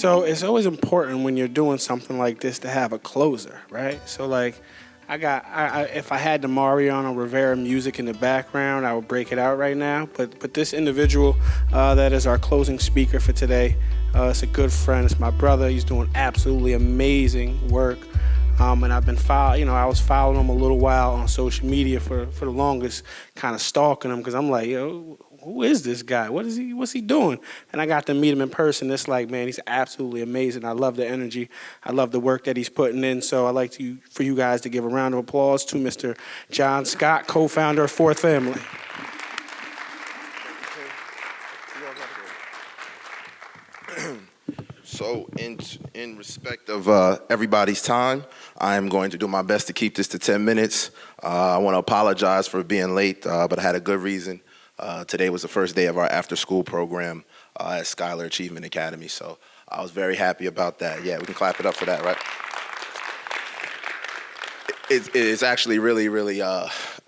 So it's always important when you're doing something like this to have a closer, right? So like, if I had the Mariano Rivera music in the background, I would break it out right now. But this individual that is our closing speaker for today, it's a good friend. It's my brother. He's doing absolutely amazing work. And I've been I was following him a little while on social media for the longest, kind of stalking him because I'm like, yo, who is this guy? What's he doing? And I got to meet him in person. It's like, man, he's absolutely amazing. I love the energy. I love the work that he's putting in. So I'd like for you guys to give a round of applause to Mr. John Scott, co-founder of Fourth Family. So in respect of everybody's time, I am going to do my best to keep this to 10 minutes. I want to apologize for being late, but I had a good reason. Today was the first day of our after-school program at Schuyler Achievement Academy, so I was very happy about that. Yeah, we can clap it up for that, right? It's actually really, really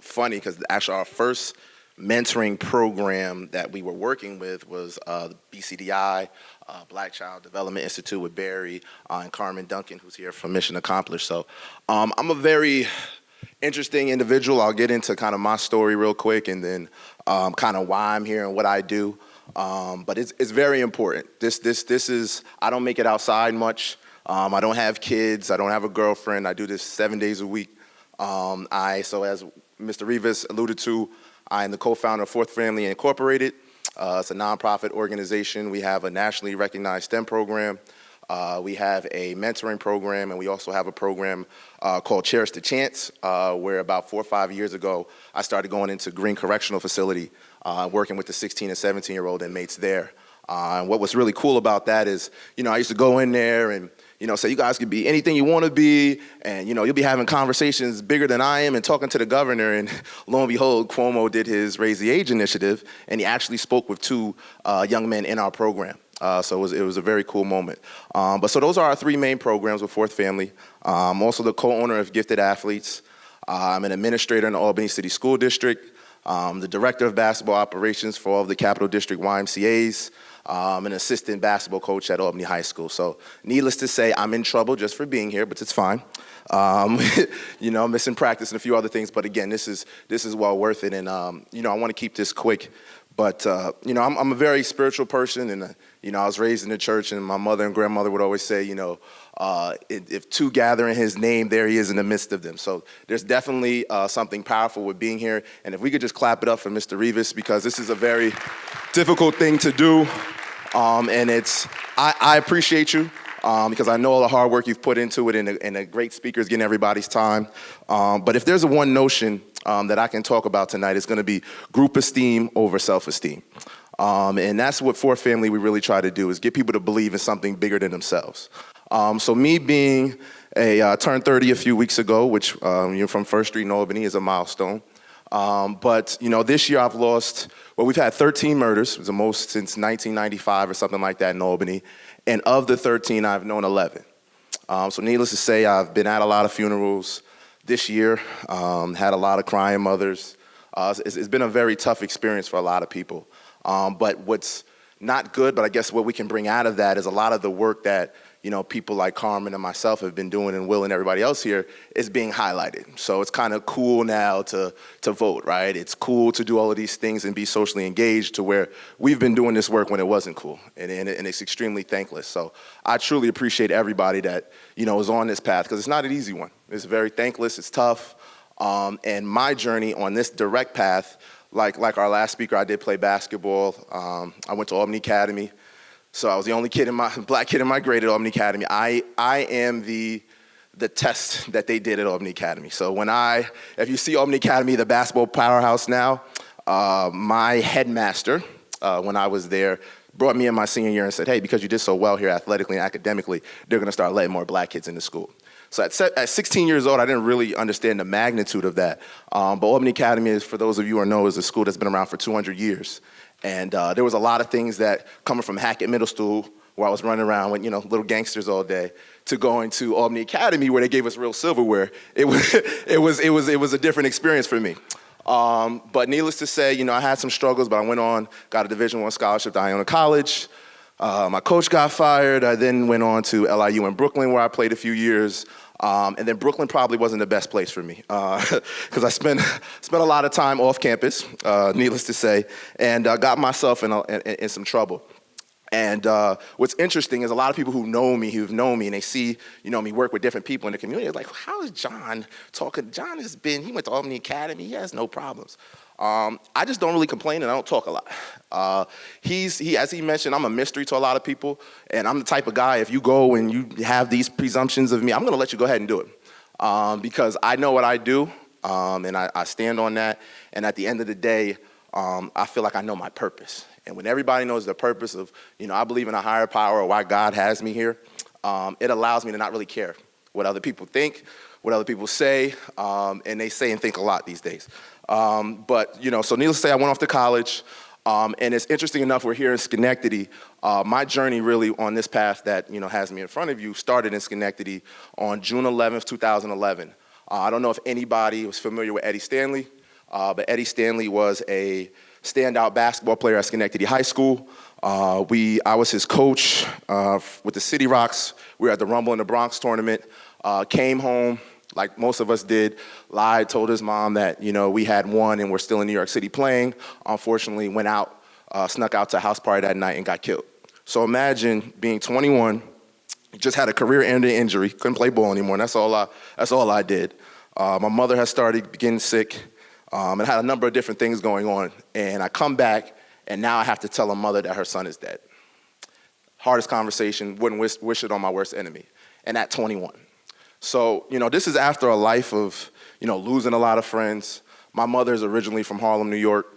funny because actually our first mentoring program that we were working with was the BCDI, Black Child Development Institute with Barry and Carmen Duncan, who's here from Mission Accomplished. So I'm a very interesting individual. I'll get into kind of my story real quick and then kind of why I'm here and what I do. But it's very important. This is, I don't make it outside much. I don't have kids. I don't have a girlfriend. I do this 7 days a week. So as Mr. Rivas alluded to, I am the co-founder of Fourth Family Incorporated. It's a nonprofit organization. We have a nationally recognized STEM program. We have a mentoring program, and we also have a program called Cherish the Chance, where about 4 or 5 years ago, I started going into Green Correctional Facility, working with the 16 and 17-year-old inmates there. And what was really cool about that is, I used to go in there and, say you guys could be anything you want to be, and, you'll be having conversations bigger than I am and talking to the governor, and lo and behold, Cuomo did his Raise the Age initiative, and he actually spoke with 2 young men in our program. So it was a very cool moment. So those are our 3 main programs with Fourth Family. I'm also the co-owner of Gifted Athletes. I'm an administrator in the Albany City School District. The director of basketball operations for all of the Capital District YMCAs. I'm an assistant basketball coach at Albany High School. So needless to say, I'm in trouble just for being here, but it's fine. Missing practice and a few other things, but again, this is well worth it. And, I want to keep this quick. But, I'm a very spiritual person, and, I was raised in the church, and my mother and grandmother would always say, if 2 gather in his name, there he is in the midst of them. So there's definitely something powerful with being here. And if we could just clap it up for Mr. Rivas, because this is a very difficult thing to do. And I appreciate you. Because I know all the hard work you've put into it, and the great speakers getting everybody's time. But if there's one notion that I can talk about tonight, it's going to be group esteem over self-esteem. And that's what Fourth Family we really try to do, is get people to believe in something bigger than themselves. So me being turned 30 a few weeks ago, which from First Street in Albany is a milestone. But this year I've lost, we've had 13 murders. It was the most since 1995 or something like that in Albany. And of the 13, I've known 11. So needless to say, I've been at a lot of funerals this year, had a lot of crying mothers. It's been a very tough experience for a lot of people. But what's not good, but I guess what we can bring out of that is a lot of the work that people like Carmen and myself have been doing, and Will and everybody else here, is being highlighted. So it's kind of cool now to vote, right? It's cool to do all of these things and be socially engaged, to where we've been doing this work when it wasn't cool, and it's extremely thankless. So I truly appreciate everybody that, is on this path, because it's not an easy one. It's very thankless, it's tough, and my journey on this direct path, like our last speaker, I did play basketball. I went to Albany Academy. So I was the only black kid in my grade at Albany Academy. I am the test that they did at Albany Academy. So if you see Albany Academy, the basketball powerhouse now, my headmaster, when I was there, brought me in my senior year and said, hey, because you did so well here athletically and academically, they're gonna start letting more black kids into school. So at 16 years old, I didn't really understand the magnitude of that. But Albany Academy is, for those of you who know, is a school that's been around for 200 years. And there was a lot of things that, coming from Hackett Middle School, where I was running around with little gangsters all day, to going to Albany Academy, where they gave us real silverware. It was a different experience for me. But needless to say, I had some struggles, but I went on, got a Division I scholarship to Iona College, My coach got fired. I then went on to LIU in Brooklyn, where I played a few years. And then Brooklyn probably wasn't the best place for me because I spent a lot of time off campus, needless to say, and got myself in some trouble. And what's interesting is a lot of people who've known me, and they see, me work with different people in the community. They're like, how is John talking? John he went to Albany Academy. He has no problems. I just don't really complain, and I don't talk a lot. As he mentioned, I'm a mystery to a lot of people, and I'm the type of guy, if you go and you have these presumptions of me, I'm gonna let you go ahead and do it. Because I know what I do, and I stand on that, and at the end of the day, I feel like I know my purpose. And when everybody knows the purpose of, I believe in a higher power or why God has me here, it allows me to not really care what other people think, what other people say, and they say and think a lot these days. But so needless to say, I went off to college, and it's interesting enough, we're here in Schenectady. My journey really on this path that, has me in front of you started in Schenectady on June 11th, 2011. I don't know if anybody was familiar with Eddie Stanley, but Eddie Stanley was a standout basketball player at Schenectady High School. I was his coach with the City Rocks. We were at the Rumble in the Bronx tournament. Came home, like most of us did, lied, told his mom that, we had won and we're still in New York City playing. Unfortunately, went out, snuck out to a house party that night and got killed. So imagine being 21, just had a career-ending injury, couldn't play ball anymore, and that's all I did. My mother had started getting sick, and had a number of different things going on. And I come back, and now I have to tell a mother that her son is dead. Hardest conversation, wouldn't wish it on my worst enemy, and at 21. So, this is after a life of, losing a lot of friends. My mother is originally from Harlem, New York.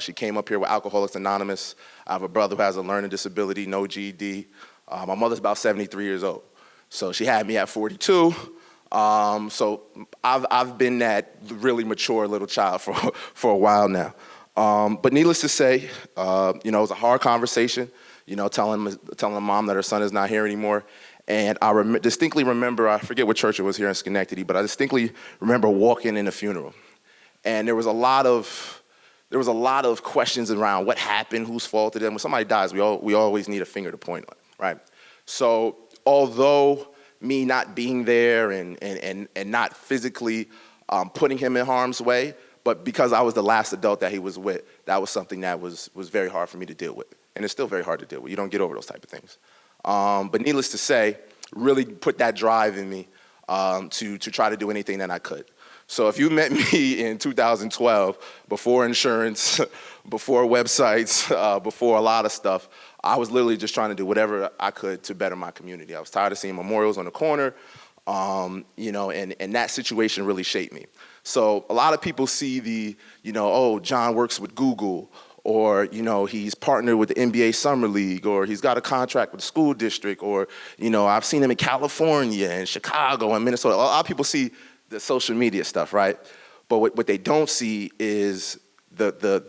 She came up here with Alcoholics Anonymous. I have a brother who has a learning disability, no GED. My mother's about 73 years old. So she had me at 42. So I've been that really mature little child for a while now. But needless to say, it was a hard conversation, telling mom that her son is not here anymore. And I distinctly remember, I forget what church it was here in Schenectady, but I distinctly remember walking in a funeral. And there was a lot of questions around what happened, whose fault it is. When somebody dies, we always need a finger to point on, right? So although me not being there and not physically putting him in harm's way, but because I was the last adult that he was with, that was something that was very hard for me to deal with. And it's still very hard to deal with. You don't get over those type of things. But needless to say, really put that drive in me to try to do anything that I could. So if you met me in 2012, before insurance, before websites, before a lot of stuff, I was literally just trying to do whatever I could to better my community. I was tired of seeing memorials on the corner, and that situation really shaped me. So a lot of people see John works with Google, or, he's partnered with the NBA Summer League, or he's got a contract with the school district, or, I've seen him in California and Chicago and Minnesota. A lot of people see the social media stuff, right? But what they don't see is the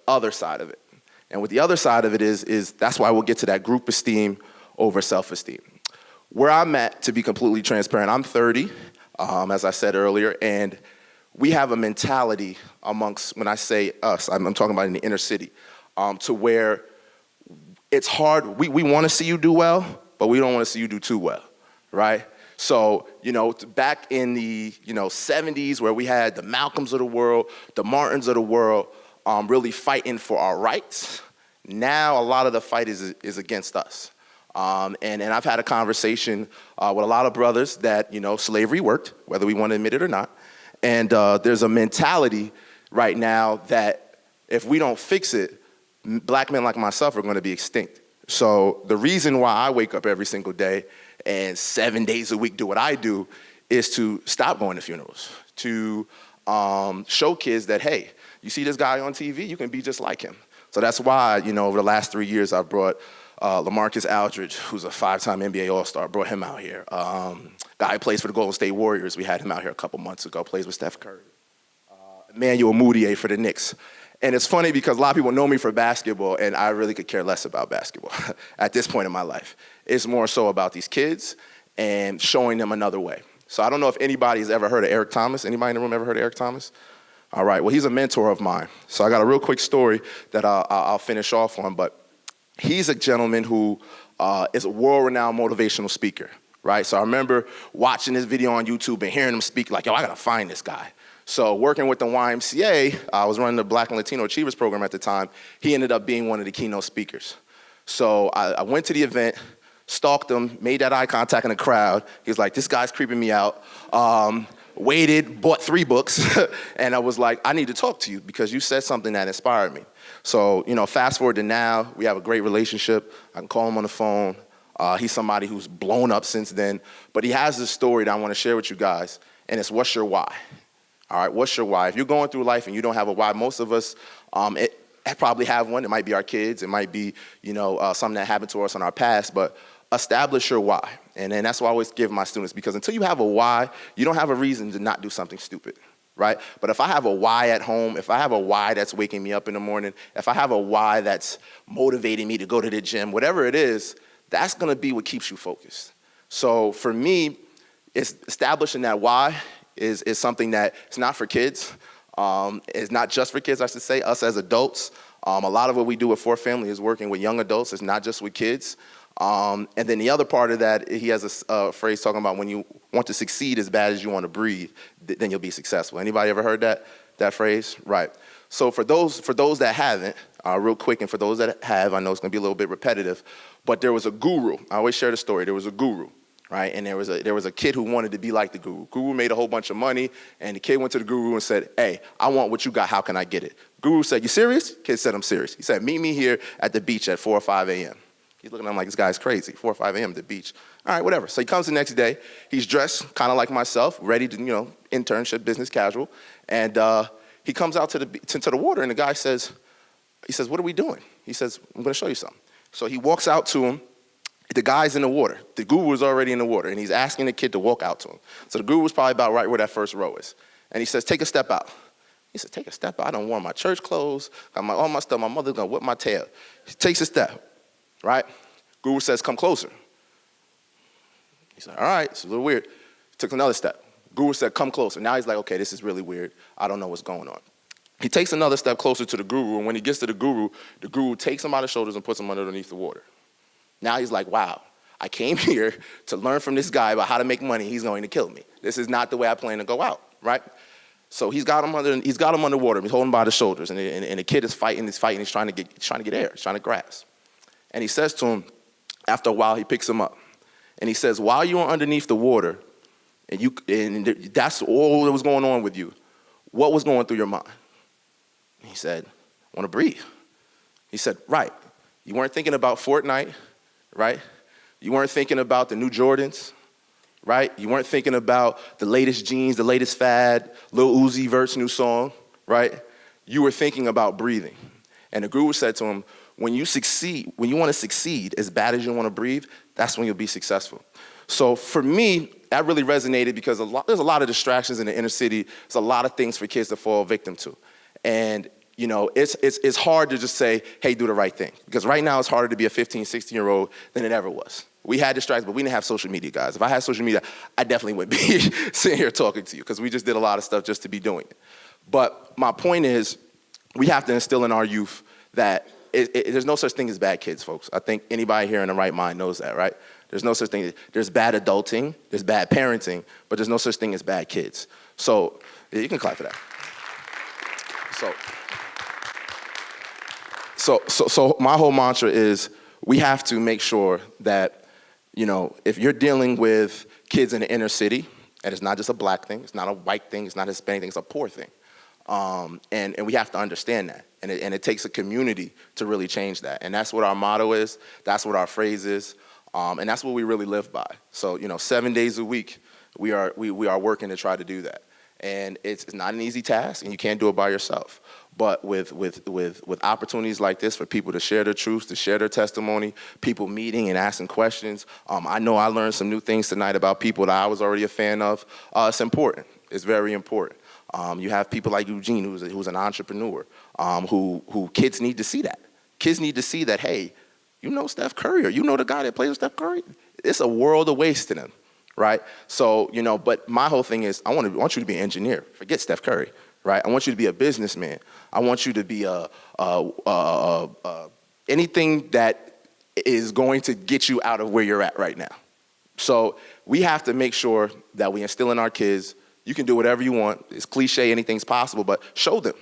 other side of it. And what the other side of it is that's why we'll get to that group esteem over self-esteem. Where I'm at, to be completely transparent, I'm 30, as I said earlier, and we have a mentality amongst, when I say us, I'm talking about in the inner city, to where it's hard. We want to see you do well, but we don't want to see you do too well, right? So, back in the, 70s, where we had the Malcolms of the world, the Martins of the world, really fighting for our rights, now a lot of the fight is against us. And I've had a conversation with a lot of brothers that, slavery worked, whether we want to admit it or not. And there's a mentality right now that if we don't fix it, black men like myself are going to be extinct. So the reason why I wake up every single day and 7 days a week do what I do is to stop going to funerals, to show kids that, hey, you see this guy on TV, you can be just like him. So that's why, over the last 3 years, I've brought LaMarcus Aldridge, who's a 5-time NBA All-Star, brought him out here. Guy who plays for the Golden State Warriors, we had him out here a couple months ago, plays with Steph Curry. Emmanuel Mudiay for the Knicks. And it's funny because a lot of people know me for basketball, and I really could care less about basketball at this point in my life. It's more so about these kids and showing them another way. So I don't know if anybody's ever heard of Eric Thomas. Anybody in the room ever heard of Eric Thomas? All right, well, he's a mentor of mine. So I got a real quick story that I'll finish off on, but he's a gentleman who is a world-renowned motivational speaker, right? So I remember watching this video on YouTube and hearing him speak like, yo, I gotta find this guy. So working with the YMCA, I was running the Black and Latino Achievers program at the time. He ended up being one of the keynote speakers. So I went to the event, stalked him, made that eye contact in the crowd. He was like, this guy's creeping me out. Waited, bought 3 books, and I was like, I need to talk to you because you said something that inspired me. So, fast forward to now, we have a great relationship. I can call him on the phone. He's somebody who's blown up since then, but he has this story that I want to share with you guys, and it's what's your why? All right, what's your why? If you're going through life and you don't have a why, most of us probably have one. It might be our kids. It might be, something that happened to us in our past, but establish your why. And then that's what I always give my students, because until you have a why, you don't have a reason to not do something stupid, right? But if I have a why at home, if I have a why that's waking me up in the morning, if I have a why that's motivating me to go to the gym, whatever it is, that's gonna be what keeps you focused. So for me, it's establishing that why is something that it's not for kids. It's not just for kids, I should say, us as adults. A lot of what we do with For Family is working with young adults. It's not just with kids. And then the other part of that, he has a phrase talking about when you want to succeed as bad as you want to breathe, then you'll be successful. Anybody ever heard that phrase? Right. So for those that haven't, real quick, and for those that have, I know it's going to be a little bit repetitive, but there was a guru. I always share the story. There was a guru, right? And there was a kid who wanted to be like the guru. Guru made a whole bunch of money, and the kid went to the guru and said, hey, I want what you got. How can I get it? Guru said, you serious? Kid said, I'm serious. He said, meet me here at the beach at 4 or 5 a.m. He's looking at him like, this guy's crazy, 4 or 5 a.m. at the beach. All right, whatever. So he comes the next day. He's dressed kind of like myself, ready to, internship, business casual. And he comes out to the water, and the guy says, what are we doing? He says, I'm going to show you something. So he walks out to him. The guy's in the water. The guru is already in the water, and he's asking the kid to walk out to him. So the guru was probably about right where that first row is. And he says, take a step out. He said, take a step out? I don't wear my church clothes. Got all my stuff. My mother's going to whip my tail. He takes a step. Right? Guru says, come closer. He said, all right, it's a little weird. He took another step. Guru said, come closer. Now he's like, okay, this is really weird. I don't know what's going on. He takes another step closer to the guru, and when he gets to the guru takes him on his shoulders and puts him underneath the water. Now he's like, wow, I came here to learn from this guy about how to make money. He's going to kill me. This is not the way I plan to go out, right? So he's got him underwater. He's holding him by the shoulders, and the kid is fighting. He's trying to get air. He's trying to grasp. And he says to him, after a while, he picks him up. And he says, while you were underneath the water, and that's all that was going on with you, what was going through your mind? He said, I want to breathe. He said, right. You weren't thinking about Fortnite, right? You weren't thinking about the new Jordans, right? You weren't thinking about the latest jeans, the latest fad, Lil Uzi Vert's new song, right? You were thinking about breathing. And the guru said to him, when you want to succeed as bad as you want to breathe, that's when you'll be successful. So for me, that really resonated because there's a lot of distractions in the inner city. There's a lot of things for kids to fall victim to. And it's hard to just say, hey, do the right thing. Because right now it's harder to be a 15, 16-year-old than it ever was. We had distractions, but we didn't have social media, guys. If I had social media, I definitely wouldn't be sitting here talking to you because we just did a lot of stuff just to be doing it. But my point is, we have to instill in our youth that there's no such thing as bad kids, folks. I think anybody here in the right mind knows that, right? There's no such thing. There's bad adulting, there's bad parenting, but there's no such thing as bad kids. So you can clap for that. So my whole mantra is we have to make sure that, if you're dealing with kids in the inner city, and it's not just a black thing, it's not a white thing, it's not a Hispanic thing, it's a poor thing. And we have to understand that. And it takes a community to really change that. And that's what our motto is. That's what our phrase is. And that's what we really live by. So, 7 days a week, we are working to try to do that. And it's not an easy task, and you can't do it by yourself. But with opportunities like this for people to share their truths, to share their testimony, people meeting and asking questions, I know I learned some new things tonight about people that I was already a fan of. It's important. It's very important. You have people like Eugene, who's an entrepreneur, who kids need to see that. Kids need to see that, hey, you know Steph Curry, or you know the guy that plays with Steph Curry? It's a world of waste to them, right? So, but my whole thing is I want you to be an engineer. Forget Steph Curry, right? I want you to be a businessman. I want you to be a anything that is going to get you out of where you're at right now. So we have to make sure that we instill in our kids, you can do whatever you want. It's cliche, anything's possible, but show them.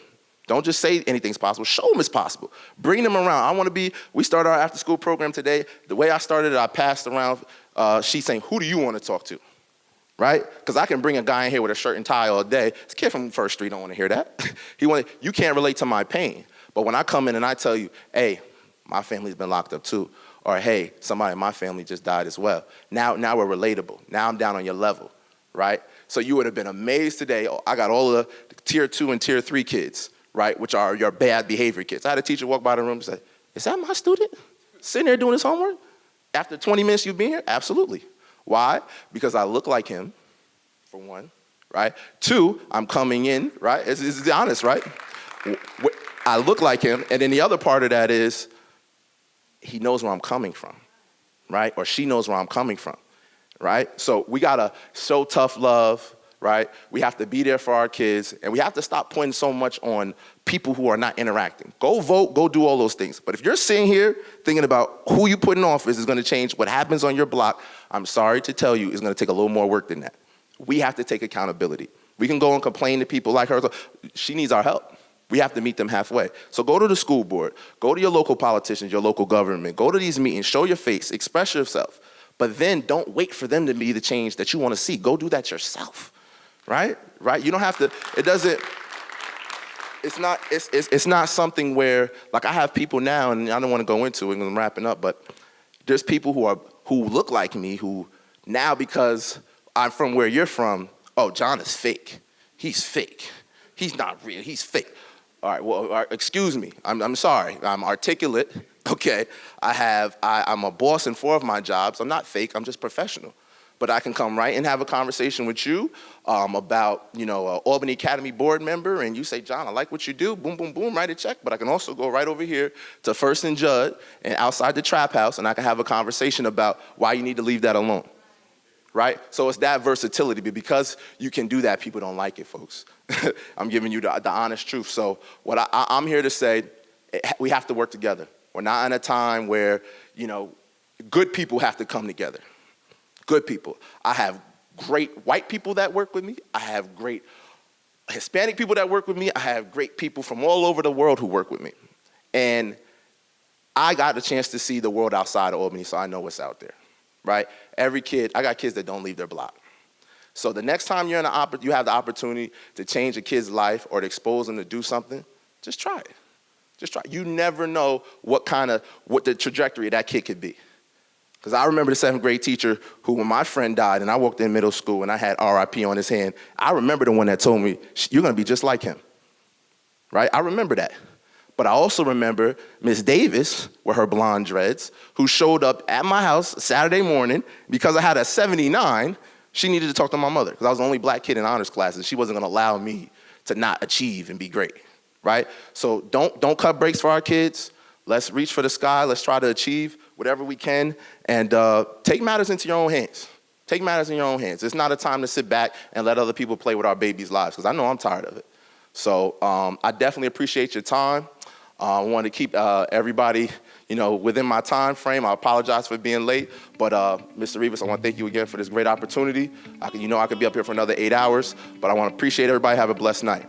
Don't just say anything's possible. Show them it's possible. Bring them around. We started our after school program today. The way I started it, I passed around sheets saying, who do you want to talk to? Right? Because I can bring a guy in here with a shirt and tie all day. This kid from First Street don't want to hear that. You can't relate to my pain. But when I come in and I tell you, hey, my family's been locked up too. Or hey, somebody in my family just died as well. Now we're relatable. Now I'm down on your level, right? So you would have been amazed today. I got all the tier 2 and tier 3 kids, right, which are your bad behavior kids. I had a teacher walk by the room and say, is that my student sitting there doing his homework? After 20 minutes you've been here? Absolutely. Why? Because I look like him, for one, right? 2, I'm coming in, right? It's honest, right? I look like him, and then the other part of that is he knows where I'm coming from, right? Or she knows where I'm coming from, right? So we gotta show tough love, right? We have to be there for our kids, and we have to stop putting so much on people who are not interacting. Go vote, go do all those things. But if you're sitting here thinking about who you put in office is gonna change what happens on your block, I'm sorry to tell you, it's gonna take a little more work than that. We have to take accountability. We can go and complain to people like her. She needs our help. We have to meet them halfway. So go to the school board, go to your local politicians, your local government, go to these meetings, show your face, express yourself. But then don't wait for them to be the change that you want to see. Go do that yourself, right? Right? You don't have to, it's not something where, like I have people now, and I don't want to go into it because I'm wrapping up, but there's people who look like me who now, because I'm from where you're from, oh, John is fake. He's fake. He's not real, he's fake. All right, well, excuse me, I'm sorry, I'm articulate, okay? I'm a boss in 4 of my jobs. I'm not fake, I'm just professional. But I can come right and have a conversation with you about, an Albany Academy board member, and you say, John, I like what you do, boom, boom, boom, write a check. But I can also go right over here to First and Judd and outside the trap house, and I can have a conversation about why you need to leave that alone, right? So it's that versatility, but because you can do that, people don't like it, folks. I'm giving you the honest truth. So what I'm here to say, we have to work together. We're not in a time where, good people have to come together. Good people. I have great white people that work with me. I have great Hispanic people that work with me. I have great people from all over the world who work with me. And I got a chance to see the world outside of Albany, so I know what's out there, right? I got kids that don't leave their block. So the next time you have the opportunity to change a kid's life or to expose them to do something, just try it. Just try it. You never know what the trajectory of that kid could be. Because I remember the 7th grade teacher who, when my friend died and I walked in middle school and I had RIP on his hand, I remember the one that told me, you're gonna be just like him, right? I remember that. But I also remember Miss Davis with her blonde dreads who showed up at my house Saturday morning because I had a 79. She needed to talk to my mother because I was the only black kid in honors class and she wasn't gonna allow me to not achieve and be great, right? So don't cut breaks for our kids. Let's reach for the sky. Let's try to achieve whatever we can and take matters into your own hands. Take matters in your own hands. It's not a time to sit back and let other people play with our babies' lives because I know I'm tired of it. So I definitely appreciate your time. I want to keep everybody within my time frame. I apologize for being late, but Mr. Rivas, I want to thank you again for this great opportunity. I could be up here for another 8 hours, but I want to appreciate everybody. Have a blessed night.